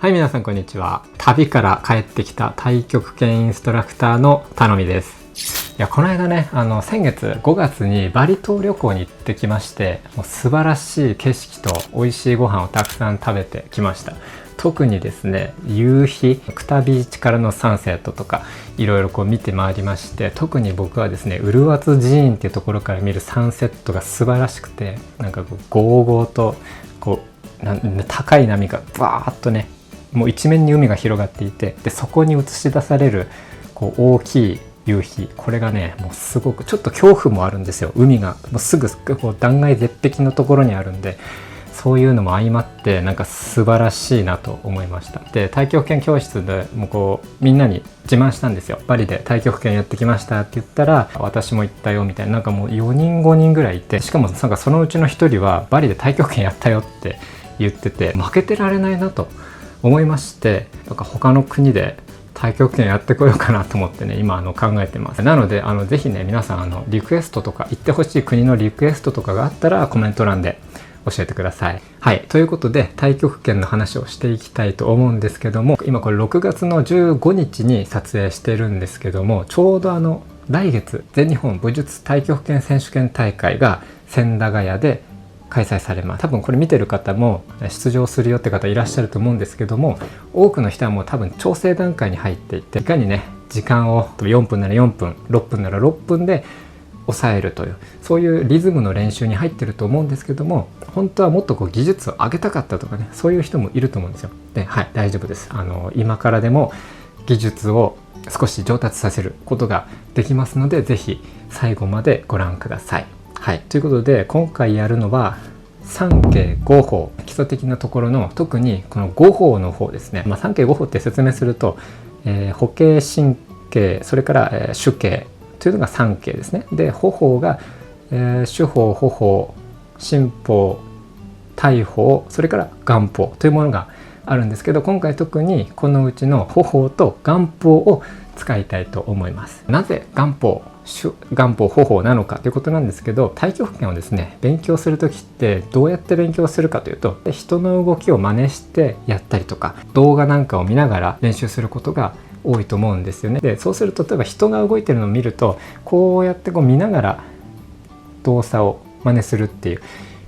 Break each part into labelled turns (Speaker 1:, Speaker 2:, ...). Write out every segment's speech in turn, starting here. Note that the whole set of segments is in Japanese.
Speaker 1: はい、皆さんこんにちは。旅から帰ってきた太極拳インストラクターのたのみです。いや、この間ね、先月5月にバリ島旅行に行ってきまして、もう素晴らしい景色と美味しいご飯をたくさん食べてきました。特にですね、夕日、クタビーチからのサンセットとかいろいろ見て回りまして、特に僕はですね、ウルワツ寺院っていうところから見るサンセットが素晴らしくて、なんかゴーゴーと高い波がバーッとね、もう一面に海が広がっていて、でそこに映し出される大きい夕日、これがね、もうすごくちょっと恐怖もあるんですよ。海がもうすぐ断崖絶壁のところにあるんで、そういうのも相まってなんか素晴らしいなと思いました。で、太極拳教室でもみんなに自慢したんですよ。バリで太極拳やってきましたって言ったら、私も行ったよみたいな、なんかもう4人5人ぐらいいて、しかもなんかそのうちの1人はバリで太極拳やったよって言ってて、負けてられないなと思いまして、なんか他の国で太極拳やってこようかなと思ってね、今考えてます。なのでぜひね、皆さんリクエストとか、行ってほしい国のリクエストとかがあったらコメント欄で教えてください。はい、ということで太極拳の話をしていきたいと思うんですけども、今これ6月の15日に撮影してるんですけども、ちょうど来月全日本武術太極拳選手権大会が千駄ヶ谷で開催されます。多分これ見てる方も出場するよって方いらっしゃると思うんですけども、多くの人はもう多分調整段階に入っていて、いかにね、時間を4分なら4分、6分なら6分で抑えるという、そういうリズムの練習に入ってると思うんですけども、本当はもっと技術を上げたかったとかね、そういう人もいると思うんですよ。で、はい、大丈夫です。今からでも技術を少し上達させることができますので、ぜひ最後までご覧ください。はい、ということで今回やるのは三景五法、基礎的なところの、特にこの五法の方ですね。三景五法って説明すると、歩形神経、それから、手形というのが三景ですね。で、歩法が、手法、歩法、心法、大法、それから眼法というものがあるんですけど、今回特にこのうちの歩法と眼法を使いたいと思います。なぜ眼法、歩法なのかということなんですけど、太極拳をですね、勉強する時ってどうやって勉強するかというと、人の動きを真似してやったりとか、動画なんかを見ながら練習することが多いと思うんですよね。で、そうすると例えば人が動いてるのを見ると、こうやって見ながら動作を真似するっていう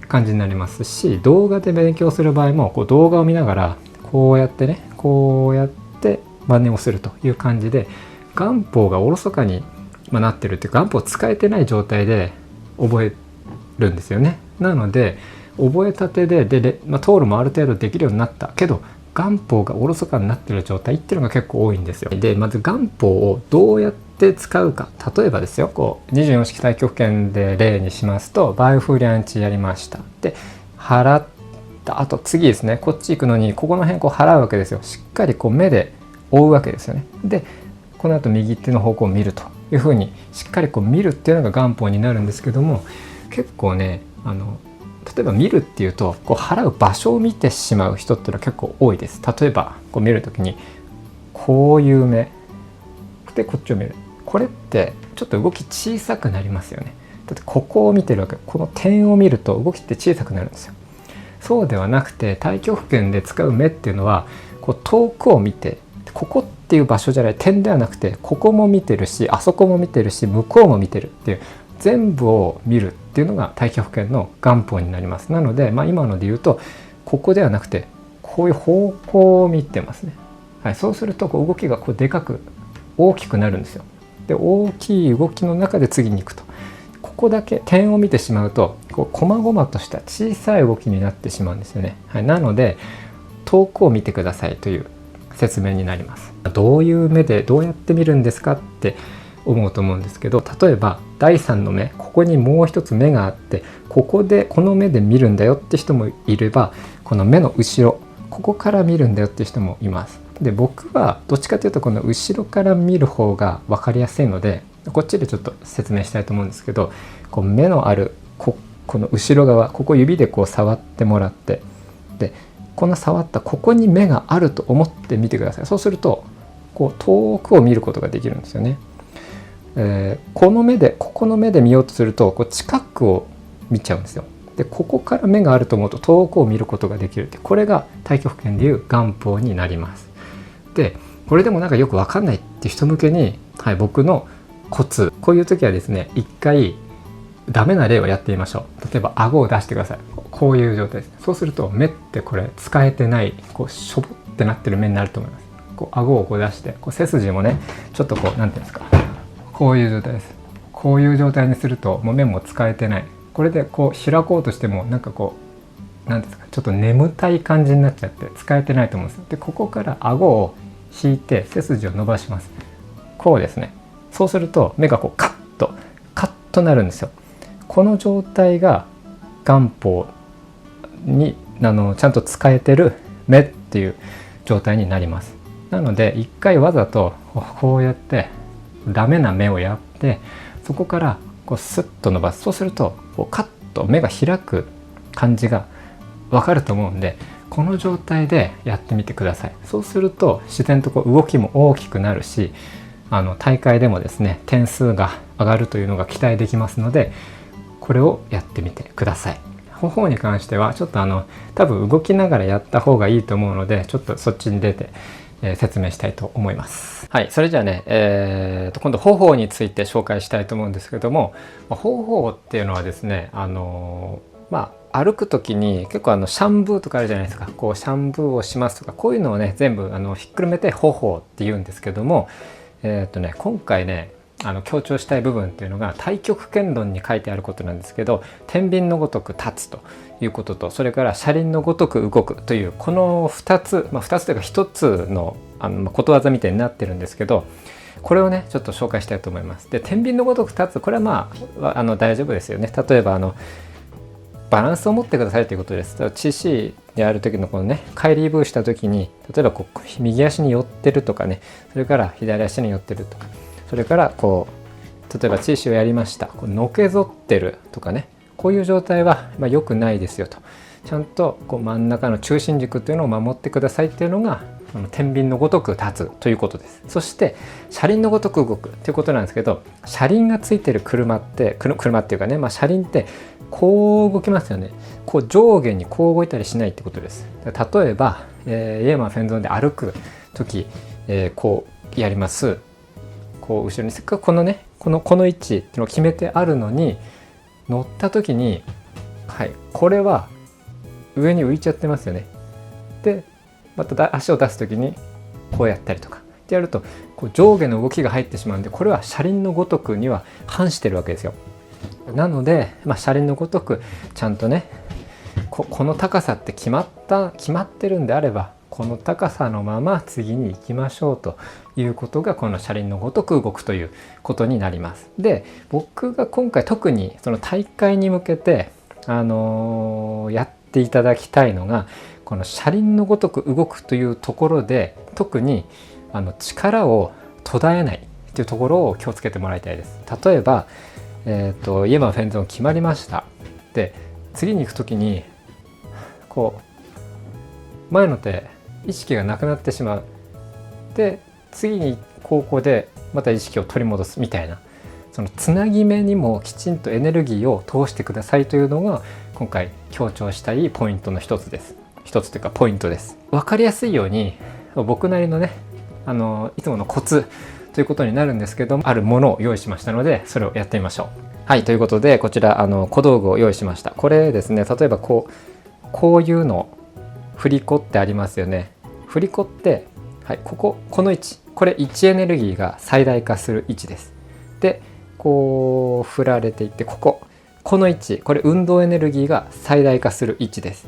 Speaker 1: 感じになりますし、動画で勉強する場合も動画を見ながらこうやってね、こうやって真似をするという感じで、眼法がおろそかになってるっていうか、眼法を使えてない状態で覚えるんですよね。なので覚えたてで通るもある程度できるようになったけど、眼法がおろそかになってる状態っていうのが結構多いんですよ。で、まず眼法をどうやって使うか。例えばですよ、24式太極拳で例にしますと、バイフリャンチやりました。で、払ったあと、次ですね、こっち行くのにここの辺払うわけですよ。しっかり目で追うわけですよね。で、この後右手の方向を見るというふうにしっかり見るっていうのが眼法になるんですけども、結構ね、例えば見るっていうと払う場所を見てしまう人っていうのは結構多いです。例えば見るときにこういう目でこっちを見る、これってちょっと動き小さくなりますよね。だってここを見てるわけ、この点を見ると動きって小さくなるんですよ。そうではなくて、太極拳で使う目っていうのは遠くを見て、ここっていう場所じゃない、点ではなくて、ここも見てるし、あそこも見てるし、向こうも見てるっていう、全部を見るっていうのが太極拳の眼法になります。なので、今ので言うと、ここではなくてこういう方向を見てますね。はい、そうすると動きがでかく大きくなるんですよ。で、大きい動きの中で次に行くと、ここだけ点を見てしまうと細々とした小さい動きになってしまうんですよね。はい、なので遠くを見てくださいという説明になります。どういう目でどうやって見るんですかって思うと思うんですけど、例えば第3の目、ここにもう一つ目があって、この目で見るんだよって人もいれば、この目の後ろ、ここから見るんだよって人もいます。で、僕はどっちかというとこの後ろから見る方が分かりやすいので、こっちでちょっと説明したいと思うんですけど、目のあるこの後ろ側、ここ指で触ってもらって、でこの触ったここに目があると思って見てください。そうすると遠くを見ることができるんですよね。ここの目で見ようとすると近くを見ちゃうんですよ。でここから目があると思うと遠くを見ることができるって、これが太極拳でいう眼法になります。でこれでもなんかよくわかんないって人向けに、僕のコツ、こういう時はですね、一回ダメな例をやってみましょう。例えば顎を出してください。こういう状態です。そうすると目ってこれ使えてない、しょぼってなってる目になると思います。顎を出して、背筋もねちょっとなんていうんですか、こういう状態です。こういう状態にするともう目も使えてない。これで開こうとしてもなんかなんですか、ちょっと眠たい感じになっちゃって使えてないと思うんですよ。でここから顎を引いて背筋を伸ばします。こうですね。そうすると目がカッとなるんですよ。この状態が眼法にちゃんと使えてる目っていう状態になります。なので一回わざとこうやってダメな目をやって、そこからスッと伸ばす。そうするとカッと目が開く感じがわかると思うんで、この状態でやってみてください。そうすると自然と動きも大きくなるし、大会でもですね点数が上がるというのが期待できますので、これをやってみてください。頬に関してはちょっと多分動きながらやった方がいいと思うので、ちょっとそっちに出て、説明したいと思います。はい、それじゃあね、今度頬について紹介したいと思うんですけども、頬っていうのはですね、歩く時に結構シャンブーとかあるじゃないですか。シャンブーをしますとか、こういうのをね全部ひっくるめて頬って言うんですけども、今回ね強調したい部分っていうのが太極拳論に書いてあることなんですけど、天秤のごとく立つということと、それから車輪のごとく動くという、この2つ、2つというか1つのことわざみたいになってるんですけど、これをねちょっと紹介したいと思います。で天秤のごとく立つ、これは大丈夫ですよね。例えばバランスを持ってくださいということです。CC である時の返りブーした時に、例えば右足に寄ってるとかね、それから左足に寄ってるとか、それから例えばチーシをやりました、のけぞってるとかね、こういう状態は良くないですよと。ちゃんと真ん中の中心軸というのを守ってくださいっていうのが天秤のごとく立つということです。そして車輪のごとく動くということなんですけど、車輪がついてる車っていうかね、車輪ってこう動きますよね。上下に動いたりしないってことです。例えば、イエマンフェンゾンで歩く時、こうやります。後ろにせっかくこの位置っていうのを決めてあるのに、乗った時に、これは上に浮いちゃってますよね。でまた足を出す時にこうやったりとかってやると、上下の動きが入ってしまうんで、これは車輪のごとくには反してるわけですよ。なので、車輪のごとくちゃんとね、この高さって決まってるんであれば、この高さのまま次に行きましょうということが、この車輪のごとく動くということになります。で僕が今回特にその大会に向けて、やっていただきたいのが、この車輪のごとく動くというところで、特に力を途絶えないというところを気をつけてもらいたいです。例えば、イエマンフェンゾン決まりました。で次に行く時に前の手意識がなくなってしまう。で次にここでまた意識を取り戻すみたいな、そのつなぎ目にもきちんとエネルギーを通してくださいというのが今回強調したいポイントの一つです。一つというかポイントです。分かりやすいように僕なりのねいつものコツということになるんですけども、あるものを用意しましたので、それをやってみましょう。はい、ということでこちら小道具を用意しました。これですね、例えばこういうの振り子ってありますよね。振り子って、この位置、これ位置エネルギーが最大化する位置です。で振られていって、この位置、これ運動エネルギーが最大化する位置です。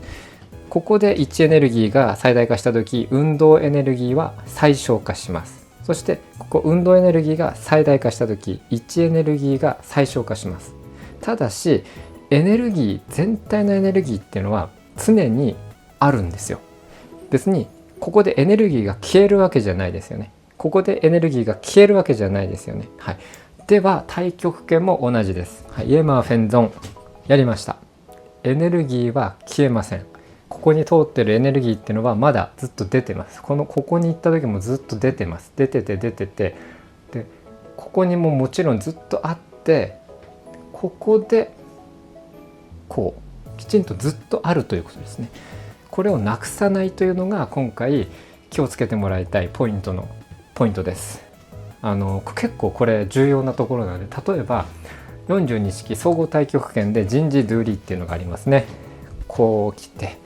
Speaker 1: ここで位置エネルギーが最大化した時、運動エネルギーは最小化します。そして運動エネルギーが最大化した時、位置エネルギーが最小化します。ただし全体のエネルギーっていうのは常にあるんですよ。別にここでエネルギーが消えるわけじゃないですよね。では太極拳も同じです。イエマーフェンゾンやりました。エネルギーは消えません。ここに通ってるエネルギーっていうのはまだずっと出てます。ここに行った時もずっと出てます。出ててでここにももちろんずっとあって、ここでききちんとずっとあるということですね。これをなくさないというのが今回気をつけてもらいたいポイントです。結構これ重要なところなので、例えば42式総合太極拳で人事ドゥーリーっていうのがありますね。こう来て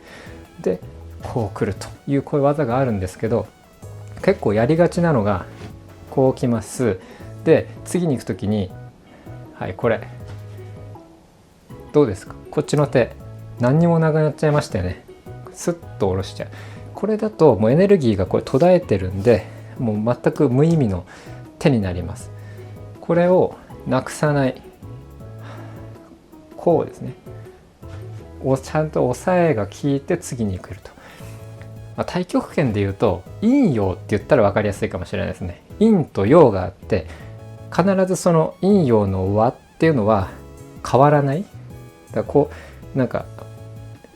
Speaker 1: でこう来るというこういう技があるんですけど、結構やりがちなのがこう来ます。で次に行く時にこれどうですか、こっちの手何にもなくなっちゃいましたよね。スッと下ろしちゃう。これだともうエネルギーがこれ途絶えてるんで、もう全く無意味の手になります。これをなくさない、こうですね、ちゃんと押さえが効いて次に来ると。太極拳でいうと陰陽って言ったら分かりやすいかもしれないですね。陰と陽があって、必ずその陰陽の和っていうのは変わらない。だからこうなんか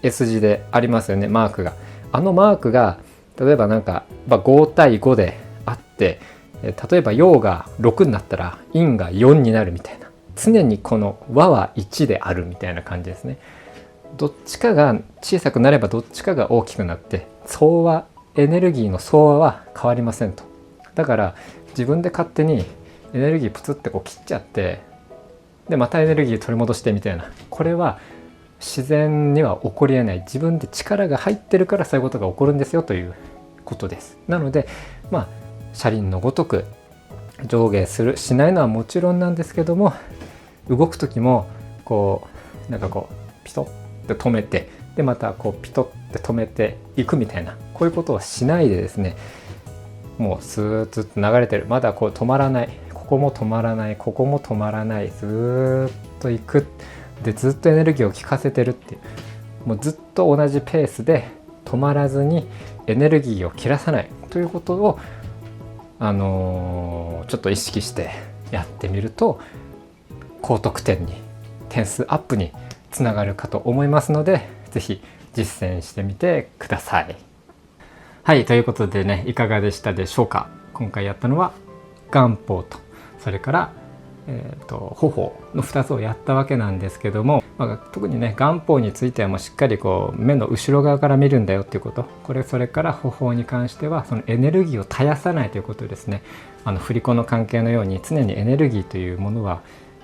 Speaker 1: S 字でありますよね、マークが。あのマークが例えばなんか5対5であって、例えば陽が6になったら陰が4になるみたいな、常にこの和は1であるみたいな感じですね。どっちかが小さくなればどっちかが大きくなって、相和、エネルギーの相和は変わりませんと。だから自分で勝手にエネルギープツってこう切っちゃって、でまたエネルギー取り戻してみたいな、これは自然には起こりえない。自分で力が入ってるからそういうことが起こるんですよということです。なので車輪のごとく上下しないのはもちろんなんですけども、動く時もこうピトッて止めて、でまたこうピトッて止めていくみたいな、こういうことをしないでですね、もうスーッと流れてる、まだこう止まらない、ここも止まらない、ここも止まらない、ずーっといく、でずっとエネルギーを効かせてるっていう、もうずっと同じペースで止まらずにエネルギーを切らさないということをちょっと意識してやってみると高得点に、点数アップにつながるかと思いますので、ぜひ実践してみてください。はい、ということでね、いかがでしたでしょうか。今回やったのは元法と、それから方法の2つをやったわけなんですけども、特にね元法についてはもうしっかりこう目の後ろ側から見るんだよっていうこと、それから方法に関してはそのエネルギーを絶やさないということですね。振り子の関係のように常にエネルギーというものは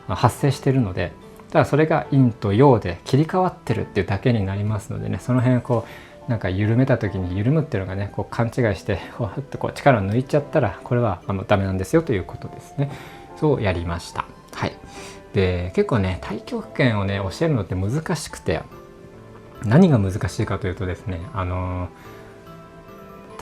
Speaker 1: 発生しているので、ただそれが陰と陽で切り替わってるっていうだけになりますのでね、その辺こうなんか緩めた時に緩むっていうのがね、こう勘違いしてこう力を抜いちゃったら、これはダメなんですよということですね。そうやりました。はい。で結構ね太極拳をね教えるのって難しくて、何が難しいかというとですね、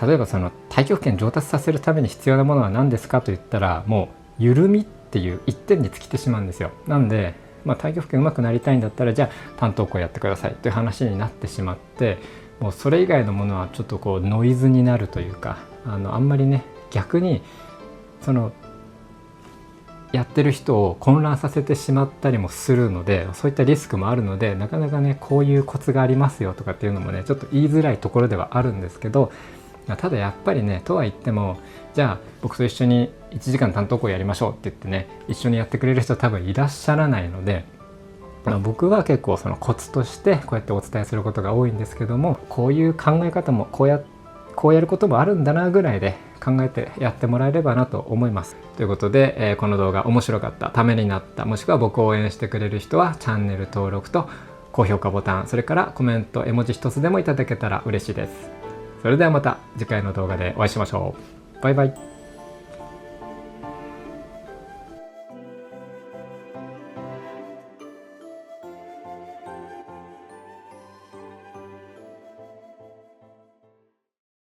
Speaker 1: 例えばその太極拳上達させるために必要なものは何ですかと言ったら、もう緩みっていう一点に尽きてしまうんですよ。なんで太極拳上手くなりたいんだったら、じゃあ単刀向やってくださいという話になってしまって、もうそれ以外のものはちょっとこうノイズになるというか、あんまりね、逆にそのやってる人を混乱させてしまったりもするので、そういったリスクもあるので、なかなかねこういうコツがありますよとかっていうのもね、ちょっと言いづらいところではあるんですけど、ただやっぱりね、とは言っても、じゃあ僕と一緒に1時間単刀向やりましょうって言ってね、一緒にやってくれる人多分いらっしゃらないので、僕は結構そのコツとしてこうやってお伝えすることが多いんですけども、こういう考え方もこうやることもあるんだなぐらいで考えてやってもらえればなと思います。ということで、この動画面白かった、ためになった、もしくは僕を応援してくれる人はチャンネル登録と高評価ボタン、それからコメント、絵文字一つでもいただけたら嬉しいです。それではまた次回の動画でお会いしましょう。バイバイ。